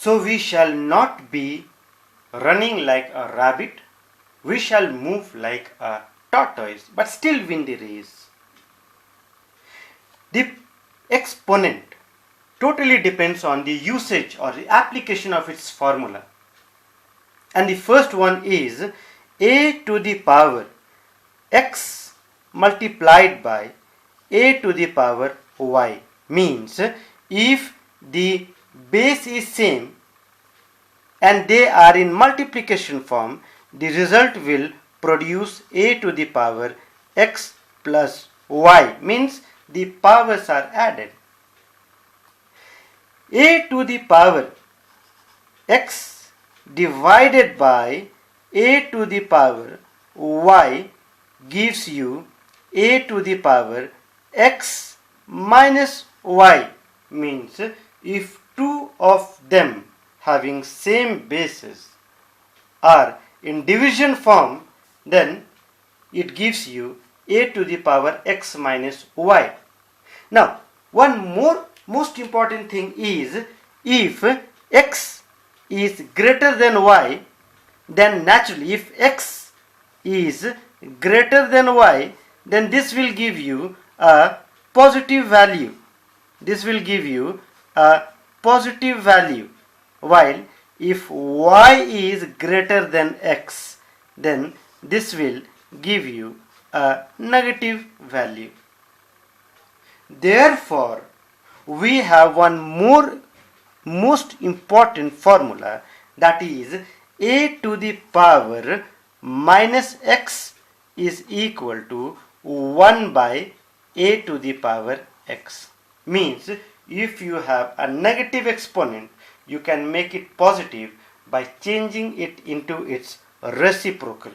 So we shall not be running like a rabbit, we shall move like a tortoise, but still win the race. The exponent totally depends on the usage or the application of its formula. And the first one is a to the power x multiplied by a to the power y, means if the base is same and they are in multiplication form, the result will produce a to the power x plus y, means the powers are added. A to the power x divided by a to the power y gives you a to the power x minus y, means if two of them having same bases are in division form, then it gives you a to the power x minus y. Now, one more most important thing is, if x is greater than y, then naturally if x is greater than y, then this will give you a positive value. This will give you a positive value. While if y is greater than x, then this will give you a negative value. Therefore, we have one more most important formula, that is a to the power minus x is equal to 1 by a to the power x. Means if you have a negative exponent, you can make it positive by changing it into its reciprocal.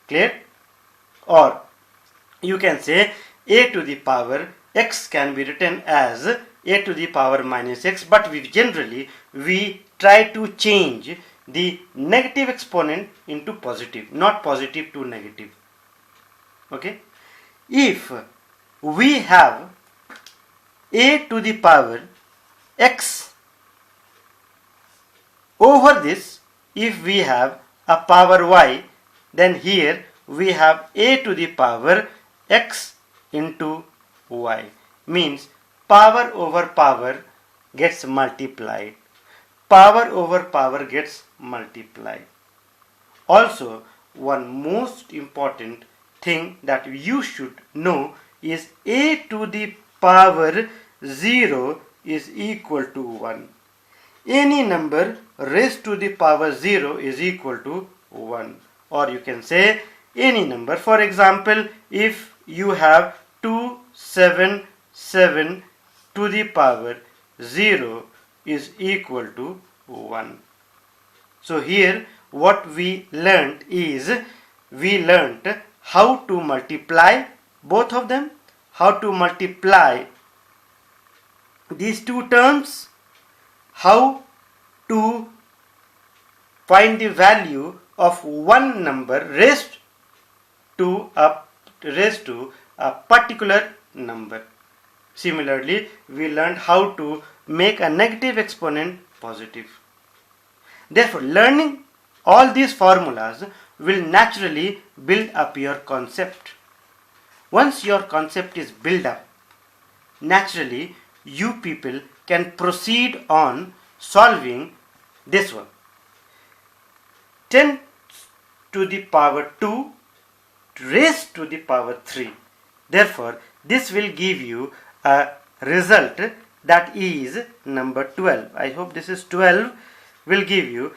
Clear? Or you can say a to the power x can be written as a to the power minus x, but we generally try to change the negative exponent into positive, not positive to negative. Okay? If we have a to the power x, over this if we have a power y, then here we have a to the power x into y, means power over power gets multiplied. Power over power gets multiplied. Also, one most important thing that you should know is a to the power 0 is equal to 1. Any number raised to the power 0 is equal to 1. Or you can say any number. For example, if you have 277 to the power 0 is equal to 1. So here what we learnt is, we learnt how to multiply both of them, how to multiply these two terms, how to find the value of one number raised to a particular number. Similarly, we learned how to make a negative exponent positive. Therefore, learning all these formulas will naturally build up your concept. Once your concept is built up, naturally you people can proceed on solving this one. 10 to the power 2 raised to the power 3. Therefore, this will give you a result that is number 12. I hope this is 12, will give you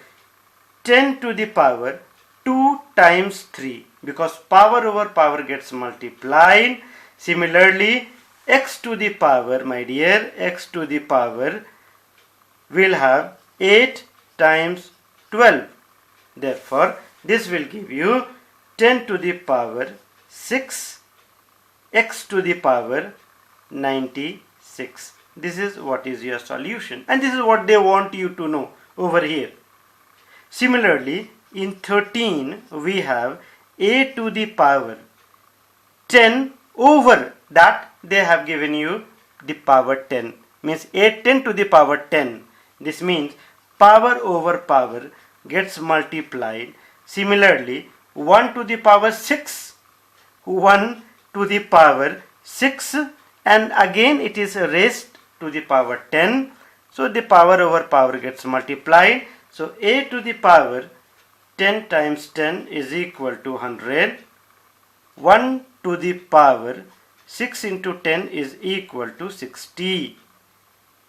10 to the power 2 times 3, because power over power gets multiplied. Similarly, x to the power, my dear, x to the power will have 8 times 12. Therefore, this will give you 10 to the power 6, x to the power 96. This is what is your solution, and this is what they want you to know over here. Similarly, in 13 we have a to the power 10, over that they have given you the power 10, means 10 to the power 10. This means power over power gets multiplied. Similarly, 1 to the power 6, 1 to the power 6, and again it is raised to the power 10. So the power over power gets multiplied. So a to the power 10 times 10 is equal to 100. 1 to the power 6 into 10 is equal to 60.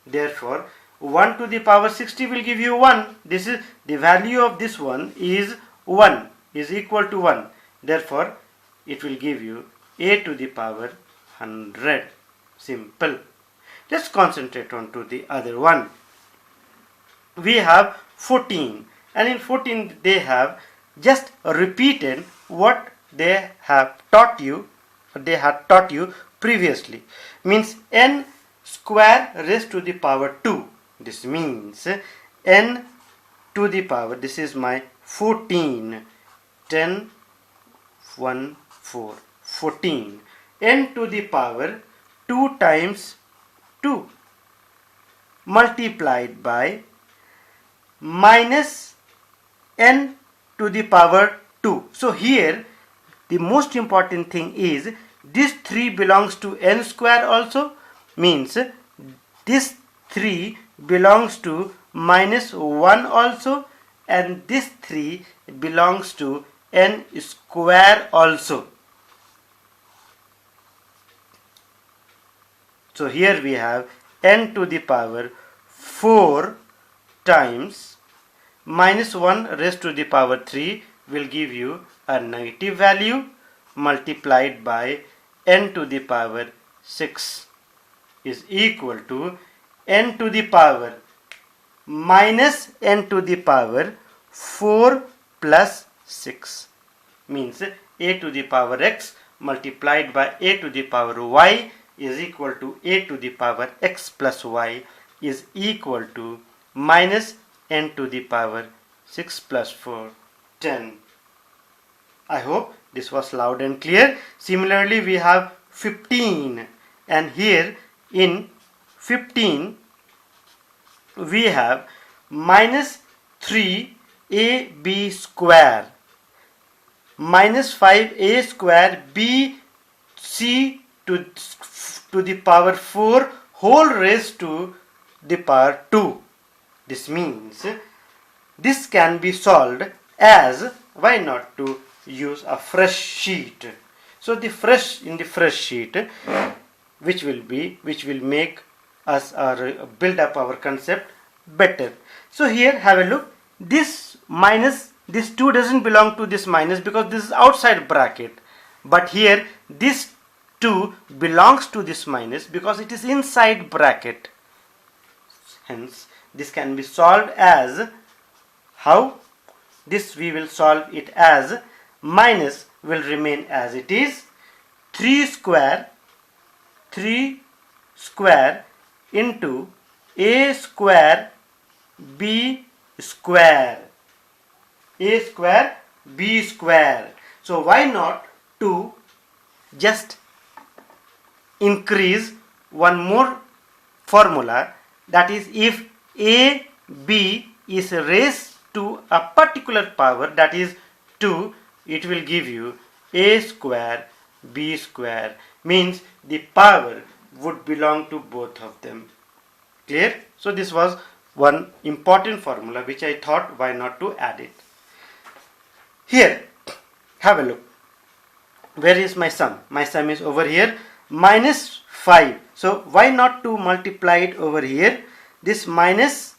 Therefore, 1 to the power 60 will give you 1. This is the value of this one is 1, is equal to 1. Therefore, it will give you a to the power 100. Simple. Let's concentrate on to the other one. We have 14, and in 14 they have just repeated what they have taught you, previously. Means n square raised to the power 2. This means n to the power, this is my 14, 10, 1, 4, 14. N to the power 2 times 2 multiplied by minus n to the power 2. So here the most important thing is this 3 belongs to n square also, means this 3 belongs to minus 1 also, and this 3 belongs to n square also. So here we have n to the power 4 times minus 1 raised to the power 3 will give you a negative value multiplied by n to the power 6 is equal to n to the power minus n to the power 4 plus 6, means a to the power x multiplied by a to the power y is equal to a to the power x plus y is equal to minus n to the power 6 plus 4, 10. I hope this was loud and clear. Similarly, we have 15, and here in 15 we have minus 3ab square minus 5a square b c to the power 4 whole raised to the power 2. This means this can be solved as, why not to use a fresh sheet. So in the fresh sheet, which will make us build up our concept better. So here have a look. This minus, this 2 doesn't belong to this minus because this is outside bracket, but here this 2 belongs to this minus because it is inside bracket. Hence this can be solved as, how? This we will solve it as minus will remain as it is, 3 square into a square b square, a square b square. So why not to just increase one more formula, that is, if a b is raised to a particular power, that is 2, it will give you a square b square, means the power would belong to both of them. Clear? So this was one important formula which I thought why not to add it. Here have a look. Where is my sum? My sum is over here, minus 5. So why not to multiply it over here? This minus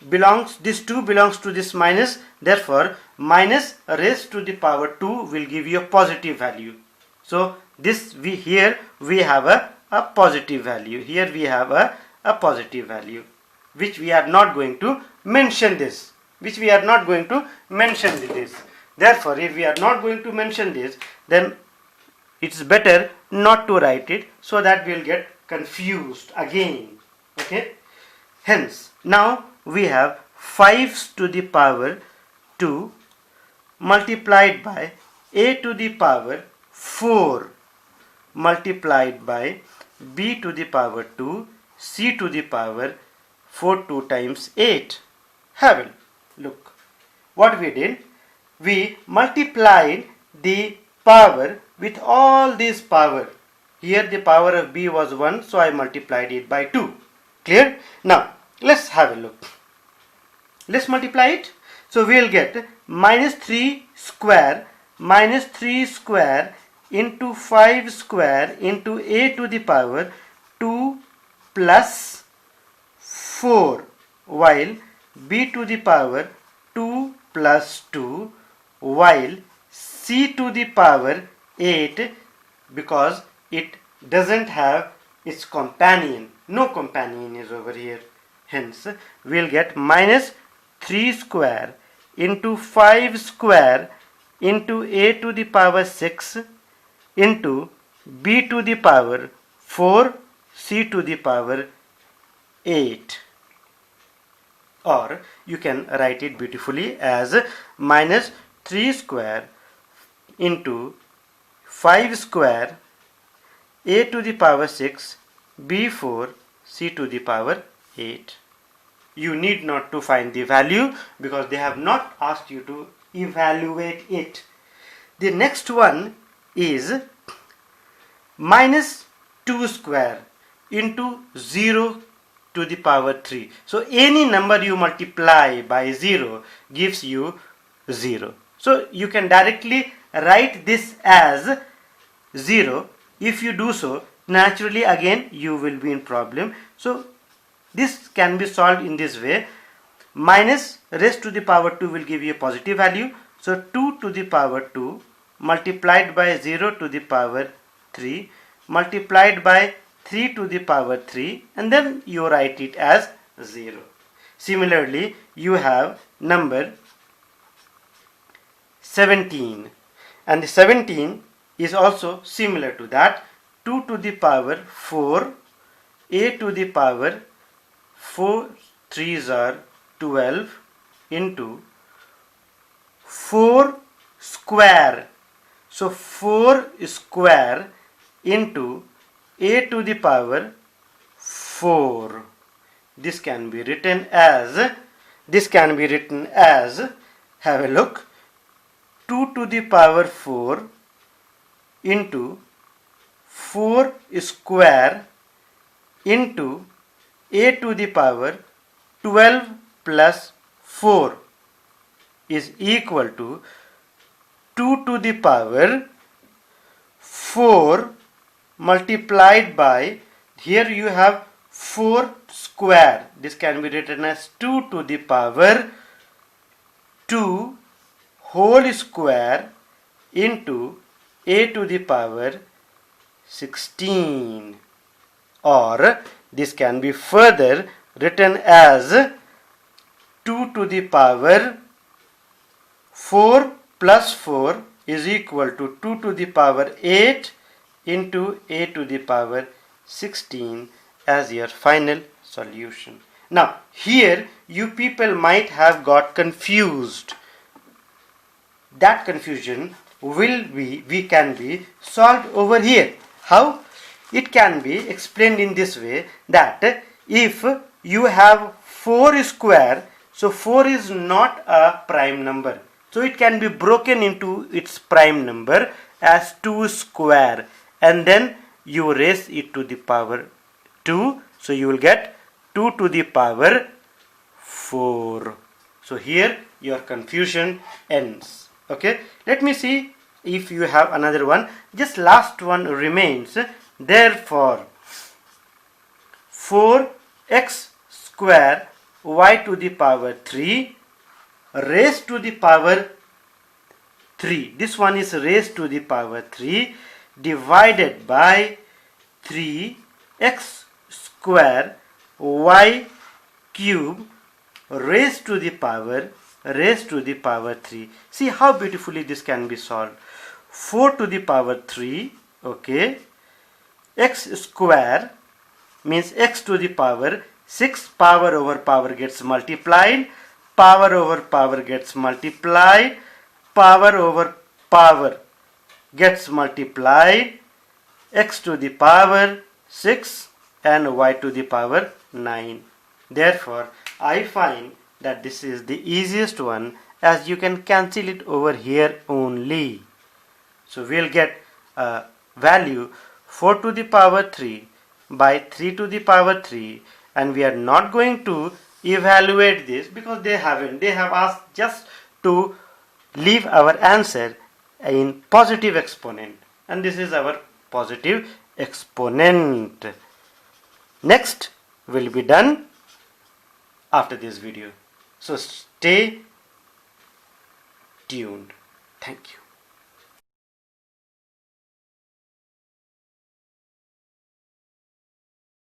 belongs, this 2 belongs to this minus, therefore minus raised to the power 2 will give you a positive value. So this we have a positive value. Here we have a positive value, which we are not going to mention this. Therefore, if we are not going to mention this, then it's better not to write it, so that we'll get confused again. Okay. Hence, now we have 5 to the power 2 multiplied by a to the power 4 multiplied by b to the power 2 c to the power 4 2 times 8. Have a look. What we did, we multiplied the power with all this power. Here the power of b was 1, so I multiplied it by 2. Clear? Now let's have a look. Let's multiply it. So we will get minus 3 square into 5 square into a to the power 2 plus 4, while b to the power 2 plus 2, while c to the power 8, because it doesn't have its companion. No companion is over here. Hence, we'll get minus 3 square into 5 square into a to the power 6 into b to the power 4, c to the power 8. Or you can write it beautifully as minus 3 square into 5 square a to the power 6 b4 c to the power 8. You need not to find the value because they have not asked you to evaluate it. The next one is minus 2 square into 0 to the power 3. So any number you multiply by 0 gives you 0. So you can directly write this as 0. If you do so, naturally again you will be in problem. So this can be solved in this way. Minus raised to the power 2 will give you a positive value. So 2 to the power 2 multiplied by 0 to the power 3 multiplied by 3 to the power 3, and then you write it as 0. Similarly, you have number 17, and the 17 is also similar to that. 2 to the power 4, a to the power 4 3s are 12 into 4 square. So 4 square into a to the power 4. This can be written as, have a look, 2 to the power 4 into 4 square into a to the power 12 plus 4 is equal to 2 to the power 4 multiplied by, here you have 4 square. This can be written as 2 to the power 2 whole square into a to the power 16. Or this can be further written as 2 to the power 4 plus 4 is equal to 2 to the power 8 into a to the power 16 as your final solution. Now here you people might have got confused. That confusion we can be solved over here. How? It can be explained in this way, that if you have 4 square, so 4 is not a prime number. So it can be broken into its prime number as 2 square, and then you raise it to the power 2. So you will get 2 to the power 4. So here your confusion ends. Okay, let me see if you have another one. Just last one remains. Therefore 4x square y to the power 3 raised to the power 3. This one is raised to the power 3 divided by 3x square y cube raised to the power 3. See how beautifully this can be solved. 4 to the power 3, okay, x square means x to the power 6, power over power gets multiplied, power over power gets multiplied, power over power gets multiplied, x to the power 6 and y to the power 9. Therefore, I find that this is the easiest one, as you can cancel it over here only. So we'll get a value 4 to the power 3 by 3 to the power 3, and we are not going to evaluate this because they haven't. They have asked just to leave our answer in positive exponent, and this is our positive exponent. Next will be done after this video. So stay tuned. Thank you.